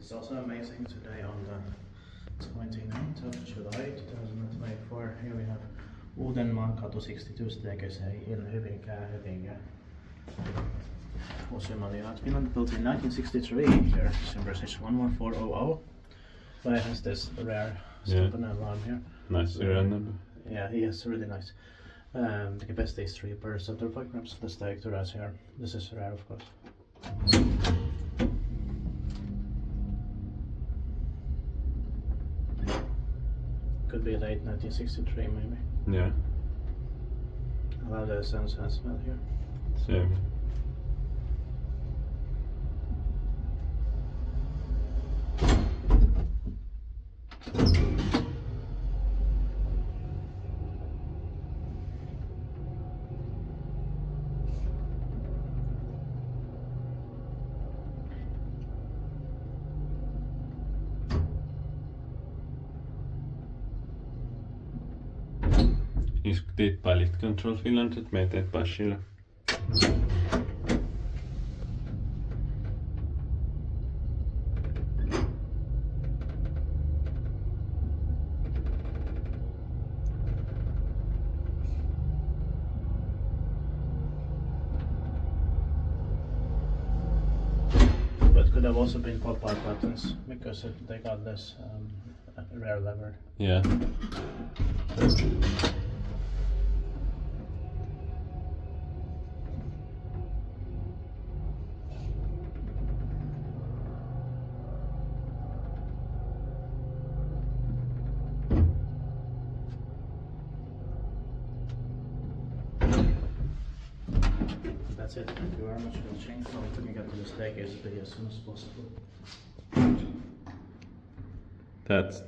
It's also amazing today on the 29th of July 2024. Here we have Uudenmaankatu 62 staircase in Hyvinkää, Hyvinkää. It's Finland, built in 1963. Here, December 11400. But it has this rare stupid around here. Nice serial number. Yeah, he has really nice. The capacity is 3 per center grams. The stack to us here. This is rare, of course. Could be late 1963, maybe. Yeah. I love the sense and smell here. Same. Iskut by Lift Control Finland, et me teet Bashille. But could have also been pop-out buttons because they got this rare lever. Yeah. That's it. Thank you very much for watching. Now we can get to the staircase video as soon as possible. That's